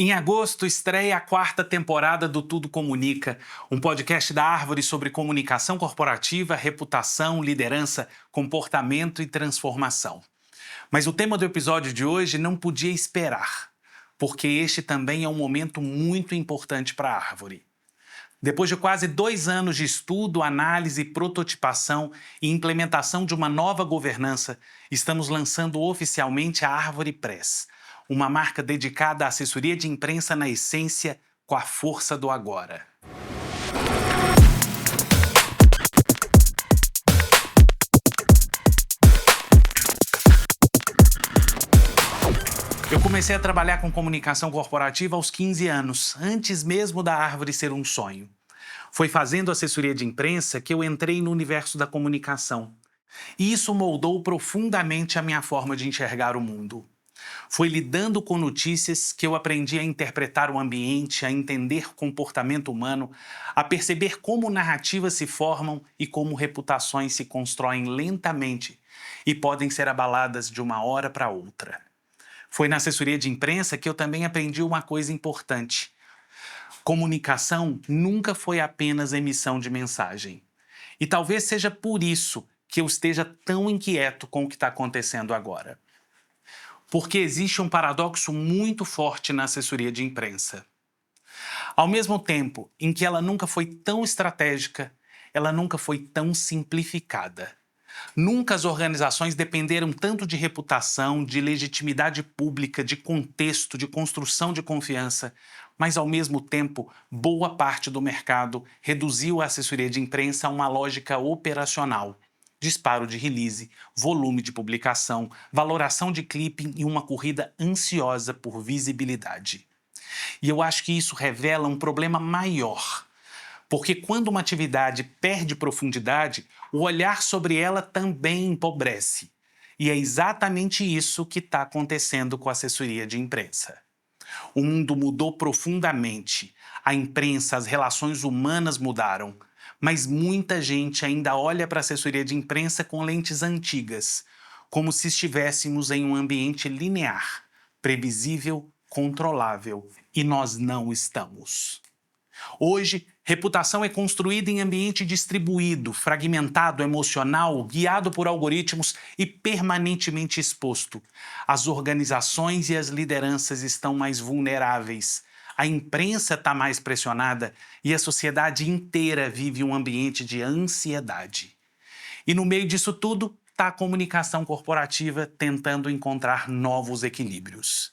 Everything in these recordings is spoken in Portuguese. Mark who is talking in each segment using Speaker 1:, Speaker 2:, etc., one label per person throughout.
Speaker 1: Em agosto, estreia a quarta temporada do Tudo Comunica, um podcast da Árvore sobre comunicação corporativa, reputação, liderança, comportamento e transformação. Mas o tema do episódio de hoje não podia esperar, porque este também é um momento muito importante para a Árvore. Depois de quase 2 anos de estudo, análise, prototipação e implementação de uma nova governança, estamos lançando oficialmente a Árvore Press, uma marca dedicada à assessoria de imprensa na essência, com a força do agora. Eu comecei a trabalhar com comunicação corporativa aos 15 anos, antes mesmo da Árvore ser um sonho. Foi fazendo assessoria de imprensa que eu entrei no universo da comunicação. E isso moldou profundamente a minha forma de enxergar o mundo. Foi lidando com notícias que eu aprendi a interpretar o ambiente, a entender o comportamento humano, a perceber como narrativas se formam e como reputações se constroem lentamente e podem ser abaladas de uma hora para outra. Foi na assessoria de imprensa que eu também aprendi uma coisa importante. Comunicação nunca foi apenas emissão de mensagem. E talvez seja por isso que eu esteja tão inquieto com o que está acontecendo agora. Porque existe um paradoxo muito forte na assessoria de imprensa. Ao mesmo tempo em que ela nunca foi tão estratégica, ela nunca foi tão simplificada. Nunca as organizações dependeram tanto de reputação, de legitimidade pública, de contexto, de construção de confiança, mas ao mesmo tempo, boa parte do mercado reduziu a assessoria de imprensa a uma lógica operacional. Disparo de release, volume de publicação, valoração de clipping e uma corrida ansiosa por visibilidade. E eu acho que isso revela um problema maior. Porque quando uma atividade perde profundidade, o olhar sobre ela também empobrece. E é exatamente isso que está acontecendo com a assessoria de imprensa. O mundo mudou profundamente. A imprensa, as relações humanas mudaram. Mas muita gente ainda olha para a assessoria de imprensa com lentes antigas, como se estivéssemos em um ambiente linear, previsível, controlável. E nós não estamos. Hoje, reputação é construída em ambiente distribuído, fragmentado, emocional, guiado por algoritmos e permanentemente exposto. As organizações e as lideranças estão mais vulneráveis. A imprensa está mais pressionada e a sociedade inteira vive um ambiente de ansiedade. E no meio disso tudo, está a comunicação corporativa tentando encontrar novos equilíbrios.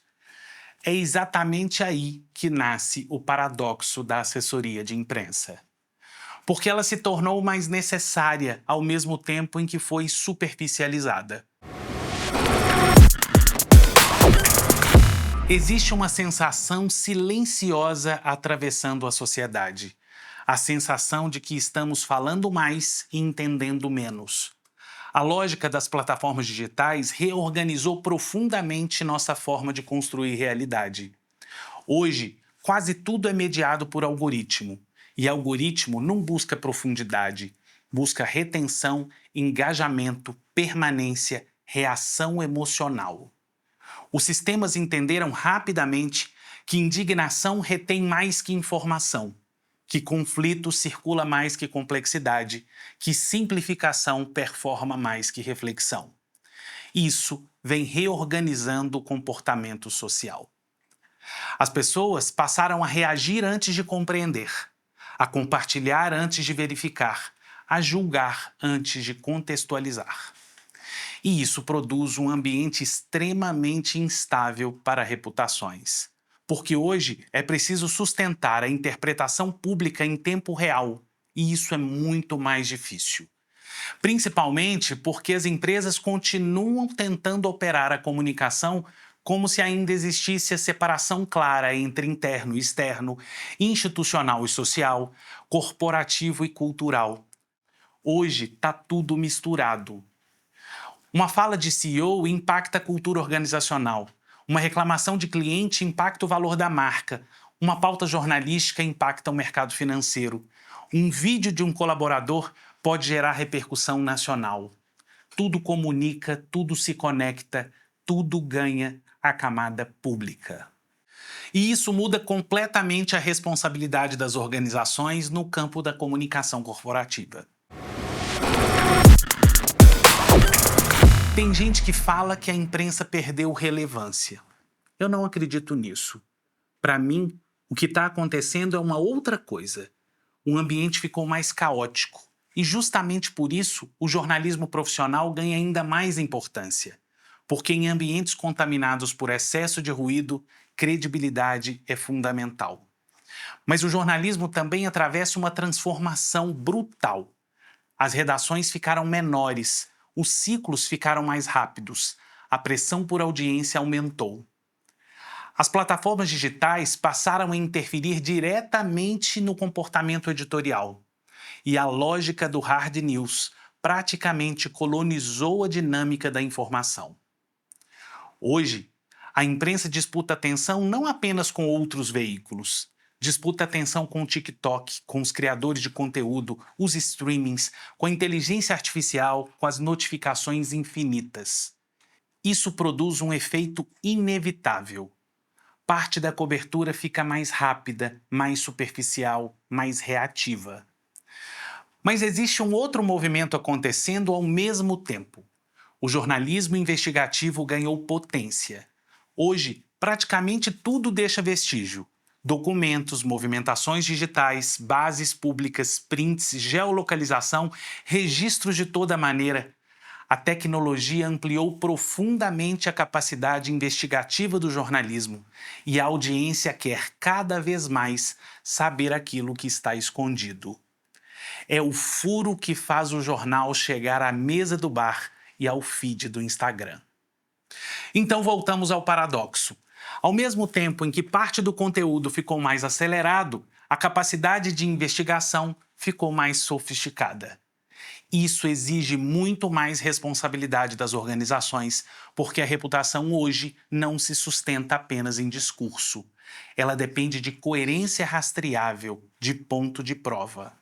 Speaker 1: É exatamente aí que nasce o paradoxo da assessoria de imprensa. Porque ela se tornou mais necessária ao mesmo tempo em que foi superficializada. Existe uma sensação silenciosa atravessando a sociedade. A sensação de que estamos falando mais e entendendo menos. A lógica das plataformas digitais reorganizou profundamente nossa forma de construir realidade. Hoje, quase tudo é mediado por algoritmo. E algoritmo não busca profundidade, busca retenção, engajamento, permanência, reação emocional. Os sistemas entenderam rapidamente que indignação retém mais que informação, que conflito circula mais que complexidade, que simplificação performa mais que reflexão. Isso vem reorganizando o comportamento social. As pessoas passaram a reagir antes de compreender, a compartilhar antes de verificar, a julgar antes de contextualizar. E isso produz um ambiente extremamente instável para reputações. Porque hoje é preciso sustentar a interpretação pública em tempo real, e isso é muito mais difícil. Principalmente porque as empresas continuam tentando operar a comunicação como se ainda existisse a separação clara entre interno e externo, institucional e social, corporativo e cultural. Hoje está tudo misturado. Uma fala de CEO impacta a cultura organizacional. Uma reclamação de cliente impacta o valor da marca. Uma pauta jornalística impacta o mercado financeiro. Um vídeo de um colaborador pode gerar repercussão nacional. Tudo comunica, tudo se conecta, tudo ganha a camada pública. E isso muda completamente a responsabilidade das organizações no campo da comunicação corporativa. Tem gente que fala que a imprensa perdeu relevância. Eu não acredito nisso. Para mim, o que está acontecendo é uma outra coisa. O ambiente ficou mais caótico. E justamente por isso, o jornalismo profissional ganha ainda mais importância. Porque em ambientes contaminados por excesso de ruído, credibilidade é fundamental. Mas o jornalismo também atravessa uma transformação brutal. As redações ficaram menores, os ciclos ficaram mais rápidos, a pressão por audiência aumentou. As plataformas digitais passaram a interferir diretamente no comportamento editorial. E a lógica do hard news praticamente colonizou a dinâmica da informação. Hoje, a imprensa disputa atenção não apenas com outros veículos, disputa atenção com o TikTok, com os criadores de conteúdo, os streamings, com a inteligência artificial, com as notificações infinitas. Isso produz um efeito inevitável. Parte da cobertura fica mais rápida, mais superficial, mais reativa. Mas existe um outro movimento acontecendo ao mesmo tempo. O jornalismo investigativo ganhou potência. Hoje, praticamente tudo deixa vestígio. Documentos, movimentações digitais, bases públicas, prints, geolocalização, registros de toda maneira. A tecnologia ampliou profundamente a capacidade investigativa do jornalismo e a audiência quer cada vez mais saber aquilo que está escondido. É o furo que faz o jornal chegar à mesa do bar e ao feed do Instagram. Então voltamos ao paradoxo. Ao mesmo tempo em que parte do conteúdo ficou mais acelerado, a capacidade de investigação ficou mais sofisticada. Isso exige muito mais responsabilidade das organizações, porque a reputação hoje não se sustenta apenas em discurso. Ela depende de coerência rastreável, de ponto de prova.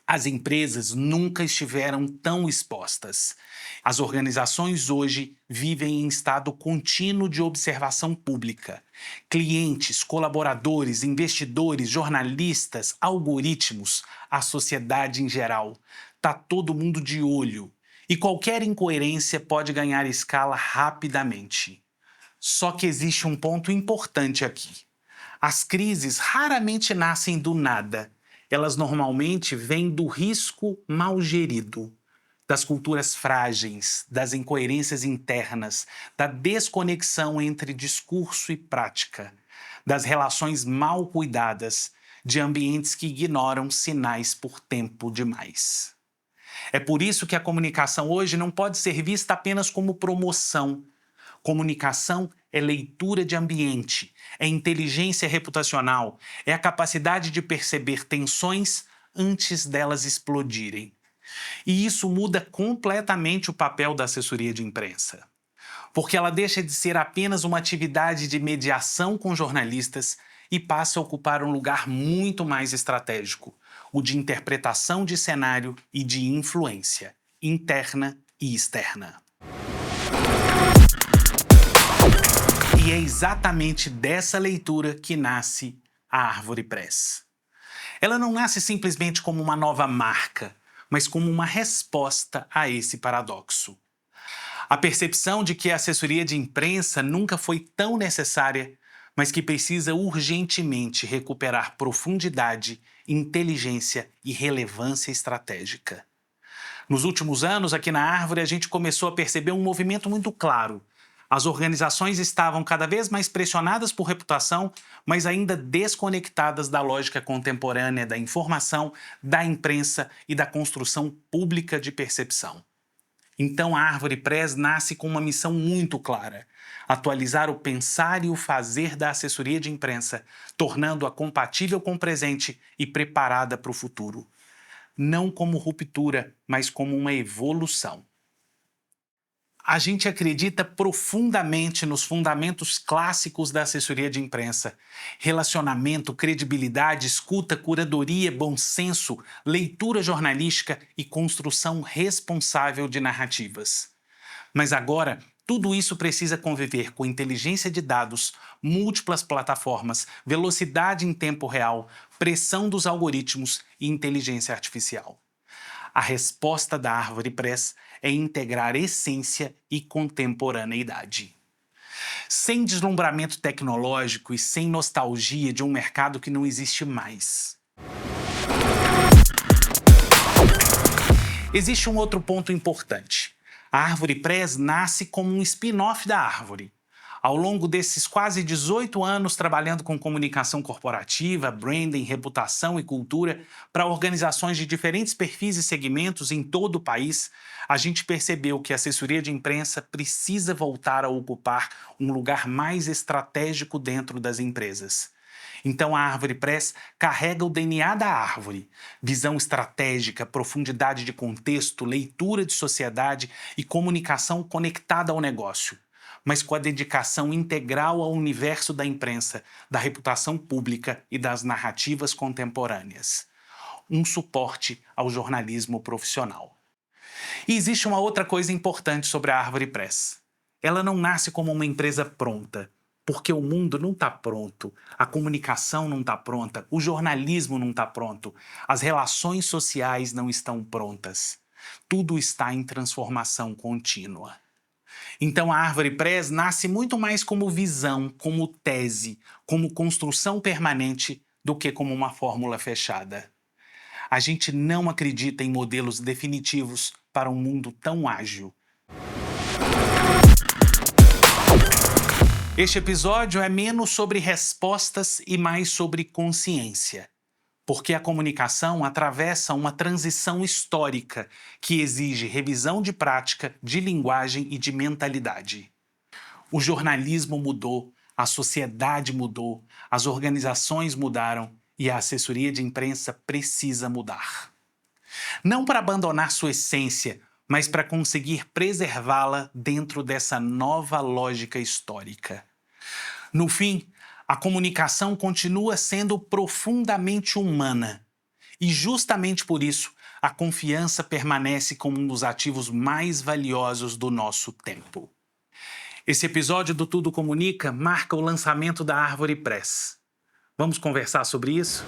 Speaker 1: As empresas nunca estiveram tão expostas. As organizações hoje vivem em estado contínuo de observação pública. Clientes, colaboradores, investidores, jornalistas, algoritmos, a sociedade em geral. Tá todo mundo de olho. E qualquer incoerência pode ganhar escala rapidamente. Só que existe um ponto importante aqui. As crises raramente nascem do nada. Elas normalmente vêm do risco mal gerido, das culturas frágeis, das incoerências internas, da desconexão entre discurso e prática, das relações mal cuidadas, de ambientes que ignoram sinais por tempo demais. É por isso que a comunicação hoje não pode ser vista apenas como promoção. Comunicação é leitura de ambiente, é inteligência reputacional, é a capacidade de perceber tensões antes delas explodirem. E isso muda completamente o papel da assessoria de imprensa. Porque ela deixa de ser apenas uma atividade de mediação com jornalistas e passa a ocupar um lugar muito mais estratégico, o de interpretação de cenário e de influência, interna e externa. E é exatamente dessa leitura que nasce a Árvore Press. Ela não nasce simplesmente como uma nova marca, mas como uma resposta a esse paradoxo. A percepção de que a assessoria de imprensa nunca foi tão necessária, mas que precisa urgentemente recuperar profundidade, inteligência e relevância estratégica. Nos últimos anos, aqui na Árvore, a gente começou a perceber um movimento muito claro. As organizações estavam cada vez mais pressionadas por reputação, mas ainda desconectadas da lógica contemporânea da informação, da imprensa e da construção pública de percepção. Então a Árvore Press nasce com uma missão muito clara: atualizar o pensar e o fazer da assessoria de imprensa, tornando-a compatível com o presente e preparada para o futuro. Não como ruptura, mas como uma evolução. A gente acredita profundamente nos fundamentos clássicos da assessoria de imprensa: relacionamento, credibilidade, escuta, curadoria, bom senso, leitura jornalística e construção responsável de narrativas. Mas agora, Tudo isso precisa conviver com inteligência de dados, múltiplas plataformas, velocidade em tempo real, pressão dos algoritmos e inteligência artificial. A resposta da Árvore Press é integrar essência e contemporaneidade. Sem deslumbramento tecnológico e sem nostalgia de um mercado que não existe mais. Existe um outro ponto importante. A Árvore Press nasce como um spin-off da Árvore. Ao longo desses quase 18 anos trabalhando com comunicação corporativa, branding, reputação e cultura para organizações de diferentes perfis e segmentos em todo o país, a gente percebeu que a assessoria de imprensa precisa voltar a ocupar um lugar mais estratégico dentro das empresas. Então a Árvore Press carrega o DNA da árvore: visão estratégica, profundidade de contexto, leitura de sociedade e comunicação conectada ao negócio, mas com a dedicação integral ao universo da imprensa, da reputação pública e das narrativas contemporâneas. Um suporte ao jornalismo profissional. E existe uma outra coisa importante sobre a Árvore Press. Ela não nasce como uma empresa pronta, porque o mundo não está pronto, a comunicação não está pronta, o jornalismo não está pronto, as relações sociais não estão prontas. Tudo está em transformação contínua. Então a Árvore Press nasce muito mais como visão, como tese, como construção permanente do que como uma fórmula fechada. A gente não acredita em modelos definitivos para um mundo tão ágil. Este episódio é menos sobre respostas e mais sobre consciência, porque a comunicação atravessa uma transição histórica que exige revisão de prática, de linguagem e de mentalidade. O jornalismo mudou, a sociedade mudou, as organizações mudaram e a assessoria de imprensa precisa mudar. Não para abandonar sua essência, mas para conseguir preservá-la dentro dessa nova lógica histórica. No fim, a comunicação continua sendo profundamente humana. E justamente por isso, a confiança permanece como um dos ativos mais valiosos do nosso tempo. Esse episódio do Tudo Comunica marca o lançamento da Árvore Press. Vamos conversar sobre isso?